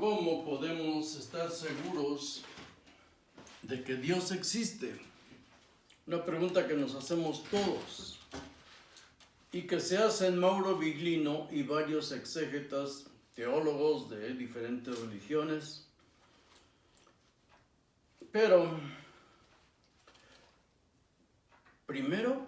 ¿Cómo podemos estar seguros de que Dios existe? Una pregunta que nos hacemos todos y que se hacen Mauro Viglino y varios exégetas, teólogos de diferentes religiones. Pero primero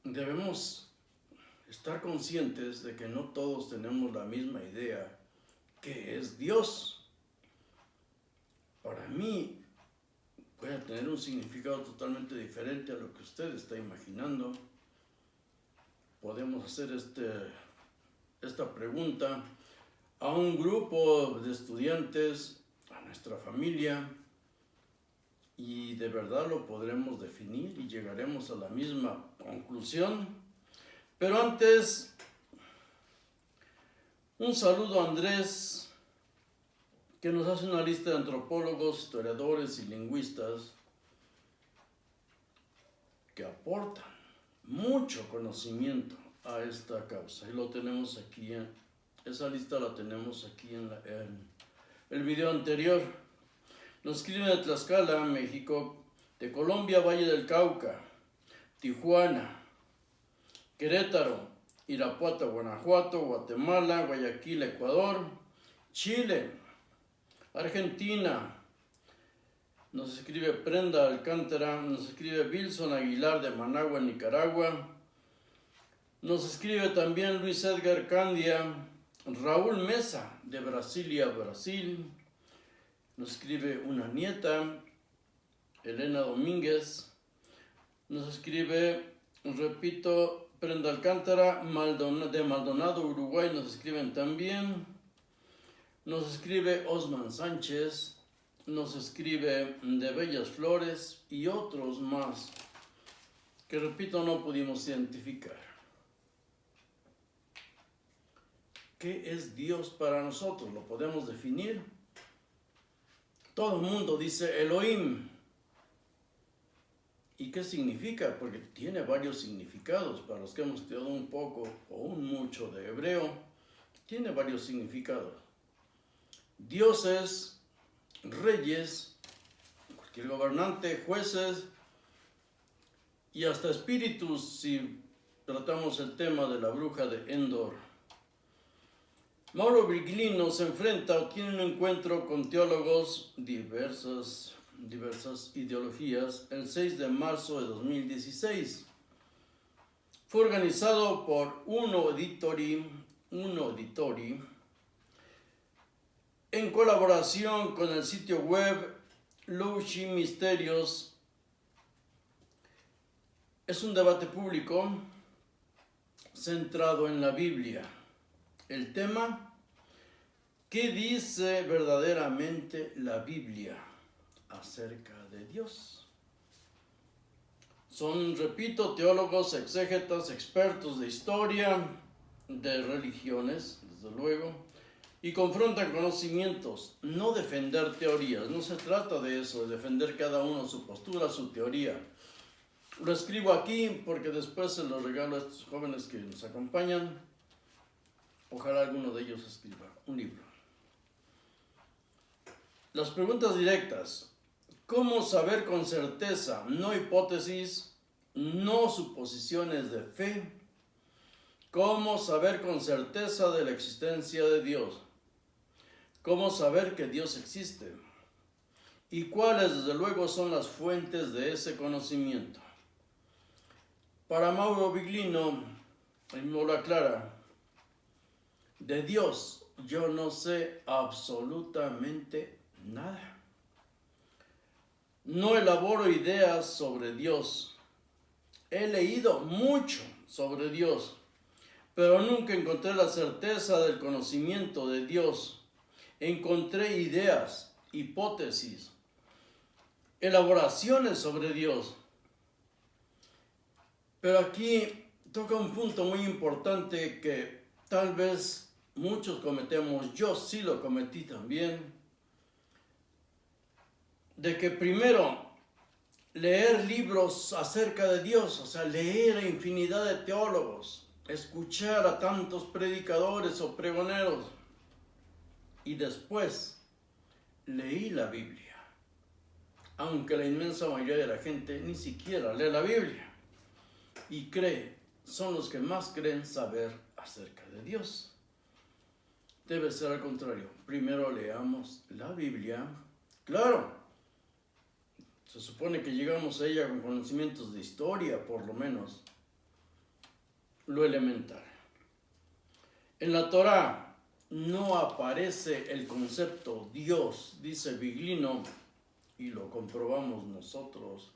debemos estar conscientes de que no todos tenemos la misma idea que es Dios. Para mí puede tener un significado totalmente diferente a lo que usted está imaginando. Podemos hacer esta pregunta a un grupo de estudiantes, a nuestra familia, y de verdad lo podremos definir y llegaremos a la misma conclusión. Pero antes, un saludo a Andrés, que nos hace una lista de antropólogos, historiadores y lingüistas que aportan mucho conocimiento a esta causa. Y lo tenemos aquí, esa lista la tenemos aquí en el video anterior. Nos escriben de Tlaxcala, México, de Colombia, Valle del Cauca, Tijuana, Querétaro, Irapuato, Guanajuato, Guatemala, Guayaquil, Ecuador, Chile, Argentina. Nos escribe Prenda Alcántara, nos escribe Wilson Aguilar de Managua, Nicaragua. Nos escribe también Luis Edgar Candia, Raúl Mesa de Brasilia, Brasil. Nos escribe una nieta, Elena Domínguez. Nos escribe, repito, Prenda Alcántara de Maldonado, Uruguay. Nos escriben también. Nos escribe Osman Sánchez. Nos escribe de Bellas Flores y otros más que, repito, no pudimos identificar. ¿Qué es Dios para nosotros? ¿Lo podemos definir? Todo el mundo dice Elohim. ¿Y qué significa? Porque tiene varios significados. Para los que hemos estudiado un poco o un mucho de hebreo, tiene varios significados. Dioses, reyes, cualquier gobernante, jueces y hasta espíritus, si tratamos el tema de la bruja de Endor. Mauro Viglino se enfrenta o tiene un encuentro con teólogos diversas ideologías el 6 de marzo de 2016. Fue organizado por Uno Editori, en colaboración con el sitio web Lushi Misterios. Es un debate público centrado en la Biblia. El tema: ¿qué dice verdaderamente la Biblia acerca de Dios? Son, repito, teólogos, exégetas, expertos de historia, de religiones, desde luego, y confrontan conocimientos, no defender teorías. No se trata de eso, de defender cada uno su postura, su teoría. Lo escribo aquí porque después se lo regalo a estos jóvenes que nos acompañan. Ojalá alguno de ellos escriba un libro. Las preguntas directas. ¿Cómo saber con certeza, no hipótesis, no suposiciones de fe? ¿Cómo saber con certeza de la existencia de Dios? ¿Cómo saber que Dios existe? ¿Y cuáles, desde luego, son las fuentes de ese conocimiento? Para Mauro Viglino, él me lo aclara: de Dios yo no sé absolutamente nada. No elaboro ideas sobre Dios. He leído mucho sobre Dios, pero nunca encontré la certeza del conocimiento de Dios. Encontré ideas, hipótesis, elaboraciones sobre Dios. Pero aquí toca un punto muy importante que tal vez muchos cometemos. Yo sí lo cometí también. De que primero leer libros acerca de Dios, o sea, leer a infinidad de teólogos, escuchar a tantos predicadores o pregoneros, y después leí la Biblia, aunque la inmensa mayoría de la gente ni siquiera lee la Biblia y son los que más creen saber acerca de Dios. Debe ser al contrario. Primero leamos la Biblia. Claro, se supone que llegamos a ella con conocimientos de historia, por lo menos, lo elemental. En la Torá no aparece el concepto Dios, dice Biglino, y lo comprobamos nosotros.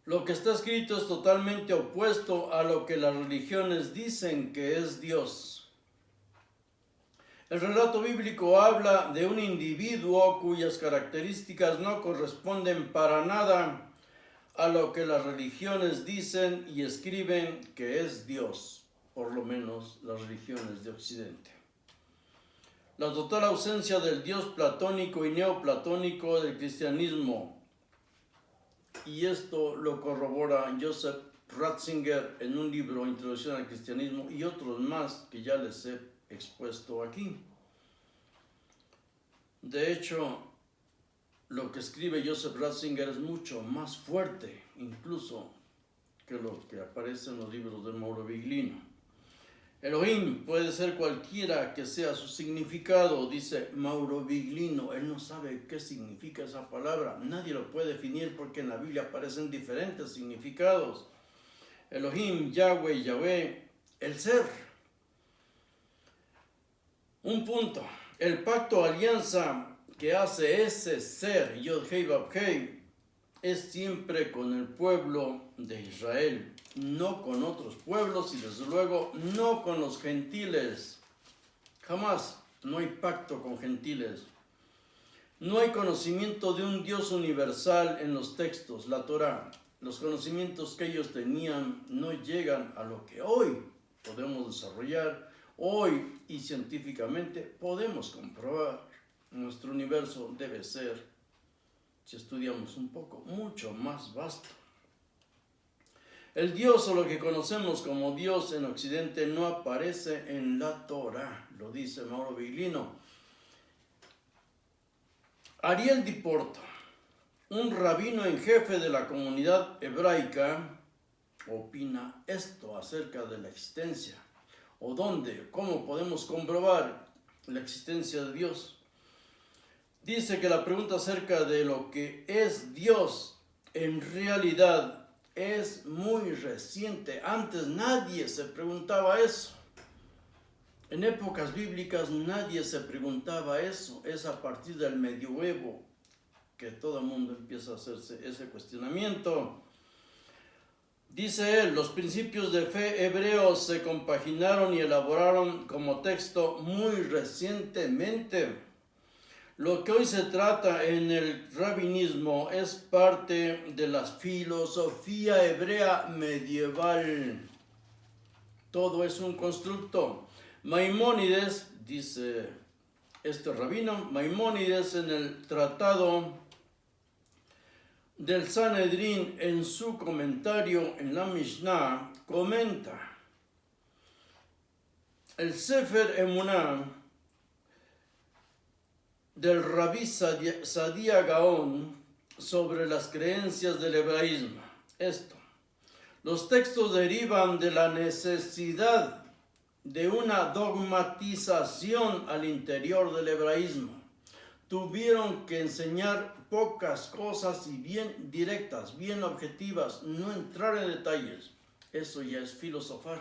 Lo que está escrito es totalmente opuesto a lo que las religiones dicen que es Dios. El relato bíblico habla de un individuo cuyas características no corresponden para nada a lo que las religiones dicen y escriben que es Dios, por lo menos las religiones de Occidente. La total ausencia del Dios platónico y neoplatónico del cristianismo, y esto lo corrobora Joseph Ratzinger en un libro, Introducción al Cristianismo, y otros más que ya les he expuesto aquí. De hecho, lo que escribe Joseph Ratzinger es mucho más fuerte, incluso, que lo que aparece en los libros de Mauro Biglino. Elohim puede ser cualquiera que sea su significado, dice Mauro Biglino. Él no sabe qué significa esa palabra. Nadie lo puede definir porque en la Biblia aparecen diferentes significados. Elohim, Yahweh, Yahvé, el ser. Un punto. El pacto o alianza que hace ese ser, Yod-Hei Vav-Hei, es siempre con el pueblo de Israel, no con otros pueblos y desde luego no con los gentiles. Jamás no hay pacto con gentiles. No hay conocimiento de un Dios universal en los textos, la Torá. Los conocimientos que ellos tenían no llegan a lo que hoy podemos desarrollar. Hoy y científicamente podemos comprobar. Nuestro universo debe ser, si estudiamos un poco, mucho más vasto. El Dios o lo que conocemos como Dios en Occidente no aparece en la Torá, lo dice Mauro Biglino. Ariel Di Porto, un rabino en jefe de la comunidad hebraica, opina esto acerca de la existencia, o dónde, cómo podemos comprobar la existencia de Dios. Dice que la pregunta acerca de lo que es Dios en realidad es muy reciente. Antes nadie se preguntaba eso. En épocas bíblicas nadie se preguntaba eso. Es a partir del medioevo que todo el mundo empieza a hacerse ese cuestionamiento. Dice él, los principios de fe hebreos se compaginaron y elaboraron como texto muy recientemente. Lo que hoy se trata en el rabinismo es parte de la filosofía hebrea medieval. Todo es un constructo. Maimónides, dice este rabino, Maimónides en el tratado del Sanedrín, en su comentario en la Mishnah, comenta: el Sefer Emuná del Rabí Sadia Gaón sobre las creencias del hebraísmo. Esto, los textos derivan de la necesidad de una dogmatización al interior del hebraísmo. Tuvieron que enseñar pocas cosas y bien directas, bien objetivas, no entrar en detalles. Eso ya es filosofar.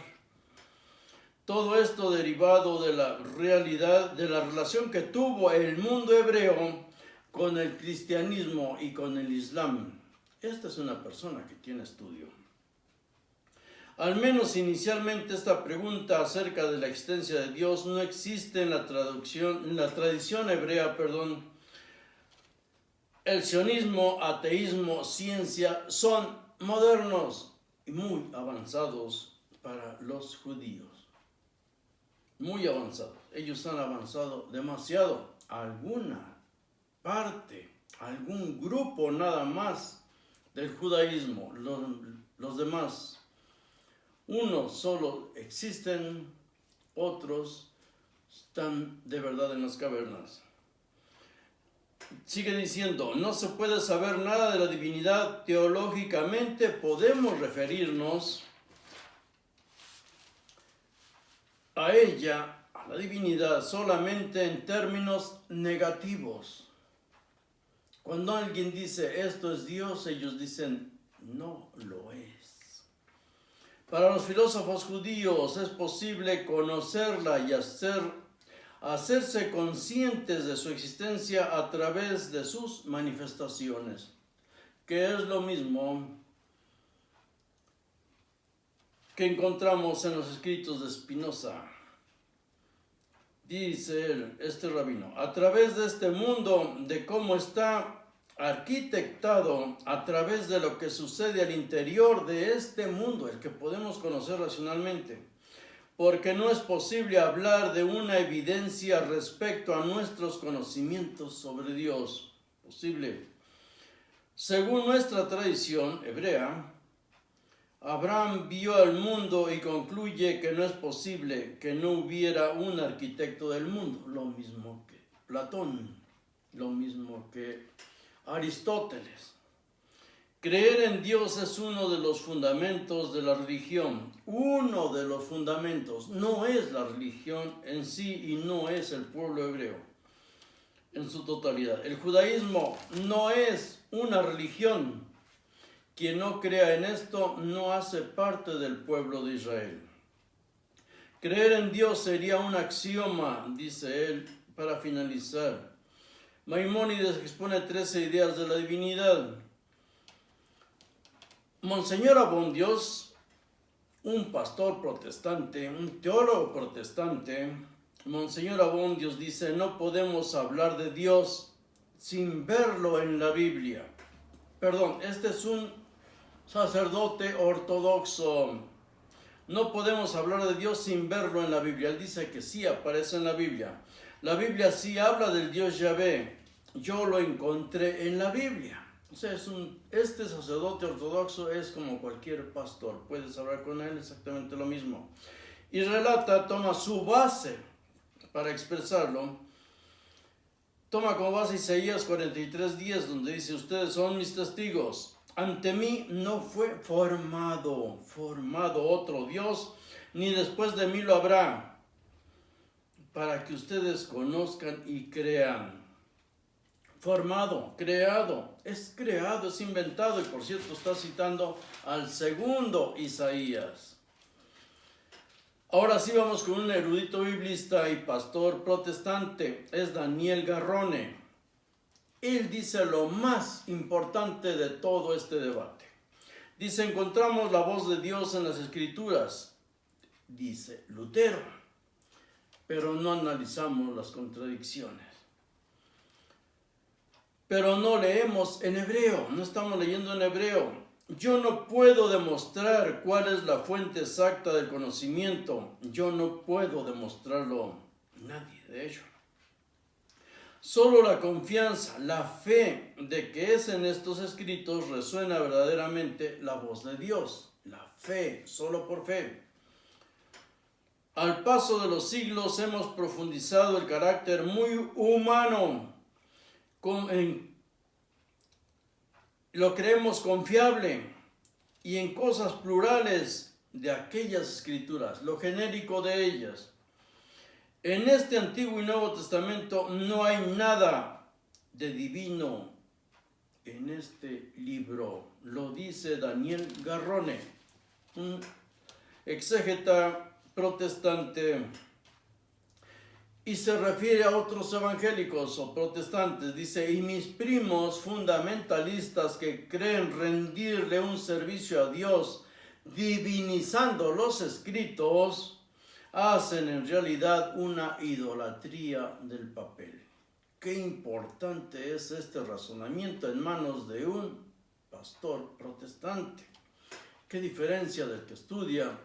Todo esto derivado de la realidad, de la relación que tuvo el mundo hebreo con el cristianismo y con el islam. Esta es una persona que tiene estudio. Al menos inicialmente esta pregunta acerca de la existencia de Dios no existe en la tradición hebrea. El sionismo, ateísmo, ciencia son modernos y muy avanzados para los judíos. Muy avanzados. Ellos han avanzado demasiado. Alguna parte, algún grupo nada más del judaísmo. Los demás, unos solo existen, otros están de verdad en las cavernas. Sigue diciendo, no se puede saber nada de la divinidad teológicamente, podemos referirnos a ella, a la divinidad, solamente en términos negativos. Cuando alguien dice esto es Dios, ellos dicen no lo es. Para los filósofos judíos es posible conocerla y hacerse conscientes de su existencia a través de sus manifestaciones, que es lo mismo que encontramos en los escritos de Spinoza. Dice él, este rabino, a través de este mundo, de cómo está arquitectado, a través de lo que sucede al interior de este mundo, el que podemos conocer racionalmente, porque no es posible hablar de una evidencia respecto a nuestros conocimientos sobre Dios. Posible. Según nuestra tradición hebrea, Abraham vio el mundo y concluye que no es posible que no hubiera un arquitecto del mundo, lo mismo que Platón, lo mismo que Aristóteles. Creer en Dios es uno de los fundamentos de la religión, uno de los fundamentos, no es la religión en sí y no es el pueblo hebreo en su totalidad. El judaísmo no es una religión. Quien no crea en esto no hace parte del pueblo de Israel. Creer en Dios sería un axioma, dice él, para finalizar. Maimónides expone 13 ideas de la divinidad. Monseñor Abondios, un pastor protestante, un teólogo protestante, Monseñor Abondios dice, no podemos hablar de Dios sin verlo en la Biblia. Perdón, este es un sacerdote ortodoxo. No podemos hablar de Dios sin verlo en la Biblia. Él dice que sí aparece en la Biblia. La Biblia sí habla del Dios Yahvé. Yo lo encontré en la Biblia. O sea, este sacerdote ortodoxo es como cualquier pastor. Puedes hablar con él exactamente lo mismo. Y relata, toma su base para expresarlo. Toma como base Isaías 43:10, donde dice, ustedes son mis testigos. Ante mí no fue formado otro Dios, ni después de mí lo habrá, para que ustedes conozcan y crean. Formado, creado, es inventado, y por cierto está citando al segundo Isaías. Ahora sí vamos con un erudito biblista y pastor protestante, es Daniel Garrone. Él dice lo más importante de todo este debate. Dice, encontramos la voz de Dios en las Escrituras, dice Lutero, pero no analizamos las contradicciones. Pero no leemos en hebreo, no estamos leyendo en hebreo. Yo no puedo demostrar cuál es la fuente exacta del conocimiento. Yo no puedo demostrarlo, nadie de hecho. Solo la confianza, la fe de que es en estos escritos resuena verdaderamente la voz de Dios. La fe, solo por fe. Al paso de los siglos hemos profundizado el carácter muy humano. Lo creemos confiable y en cosas plurales de aquellas escrituras, lo genérico de ellas. En este Antiguo y Nuevo Testamento no hay nada de divino en este libro, lo dice Daniel Garrone, un exégeta protestante, y se refiere a otros evangélicos o protestantes. Dice, y mis primos fundamentalistas que creen rendirle un servicio a Dios divinizando los escritos, hacen en realidad una idolatría del papel. Qué importante es este razonamiento en manos de un pastor protestante. Qué diferencia del que estudia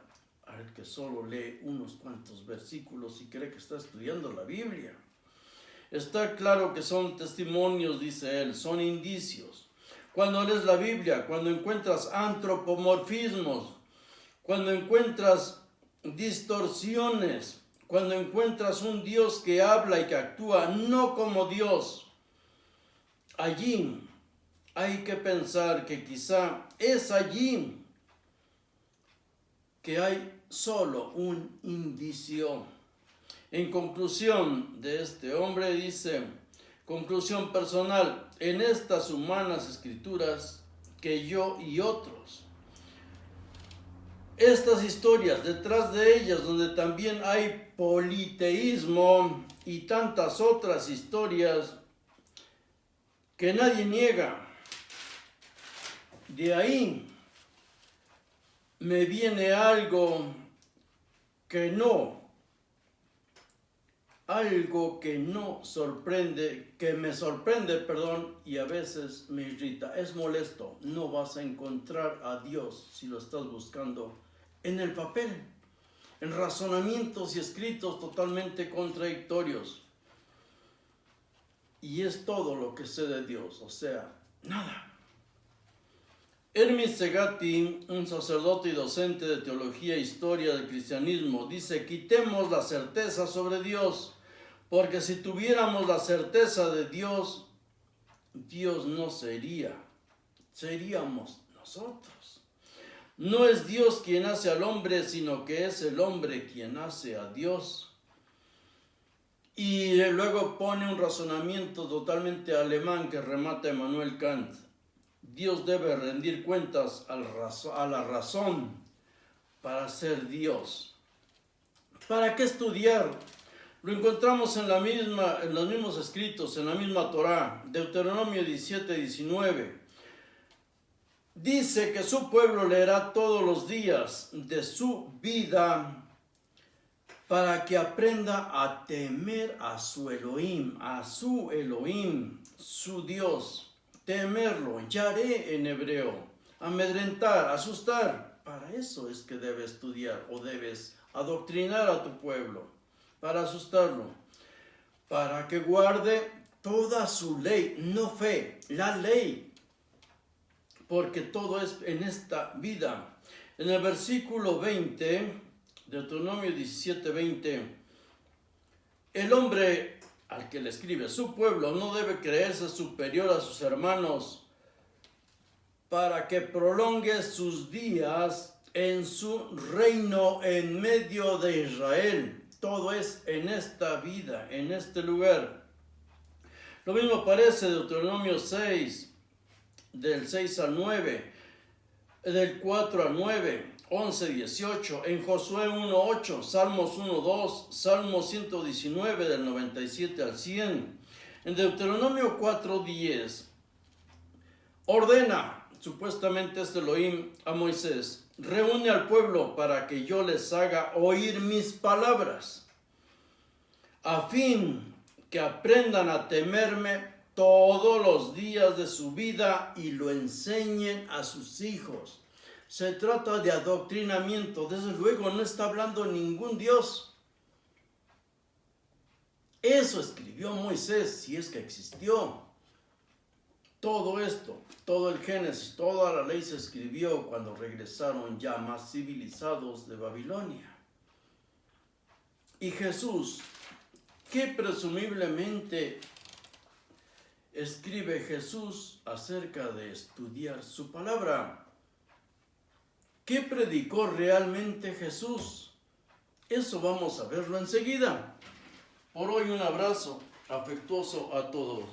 al que solo lee unos cuantos versículos y cree que está estudiando la Biblia. Está claro que son testimonios, dice él, son indicios. Cuando lees la Biblia, cuando encuentras antropomorfismos, cuando encuentras distorsiones, cuando encuentras un Dios que habla y que actúa no como Dios, allí hay que pensar que quizá es allí que hay solo un indicio. En conclusión de este hombre dice, conclusión personal, en estas humanas escrituras que yo y otros, estas historias, detrás de ellas donde también hay politeísmo y tantas otras historias que nadie niega, de ahí me viene algo que no sorprende, que me sorprende, y a veces me irrita. Es molesto. No vas a encontrar a Dios si lo estás buscando en el papel, en razonamientos y escritos totalmente contradictorios. Y es todo lo que sé de Dios, o sea, nada. Hermes Segati, un sacerdote y docente de teología e historia del cristianismo, dice: quitemos la certeza sobre Dios, porque si tuviéramos la certeza de Dios, Dios no seríamos nosotros. No es Dios quien hace al hombre, sino que es el hombre quien hace a Dios. Y luego pone un razonamiento totalmente alemán que remata Immanuel Kant. Dios debe rendir cuentas a la razón para ser Dios. ¿Para qué estudiar? Lo encontramos en los mismos escritos, en la misma Torá, Deuteronomio 17:19. Dice que su pueblo leerá todos los días de su vida para que aprenda a temer a su Elohim, su Dios. Temerlo, yaré en hebreo, amedrentar, asustar. Para eso es que debes estudiar o debes adoctrinar a tu pueblo, para asustarlo, para que guarde toda su ley, no fe, la ley, porque todo es en esta vida. En el versículo 20, Deuteronomio 17:20, el hombre al que le escribe, su pueblo no debe creerse superior a sus hermanos para que prolongue sus días en su reino en medio de Israel. Todo es en esta vida, en este lugar. Lo mismo aparece en Deuteronomio 6, del 6 al 9, del 4 al 9, 11, 18, en Josué 1:8, Salmos 1:2, Salmo 119 del 97 al 100, en Deuteronomio 4:10, ordena, supuestamente es Elohim, a Moisés: reúne al pueblo para que yo les haga oír mis palabras, a fin que aprendan a temerme todos los días de su vida y lo enseñen a sus hijos. Se trata de adoctrinamiento. Desde luego no está hablando ningún Dios. Eso escribió Moisés, si es que existió. Todo esto, todo el Génesis, toda la ley se escribió cuando regresaron ya más civilizados de Babilonia. Y Jesús, ¿qué presumiblemente escribe Jesús acerca de estudiar su palabra? ¿Qué predicó realmente Jesús? Eso vamos a verlo enseguida. Por hoy un abrazo afectuoso a todos.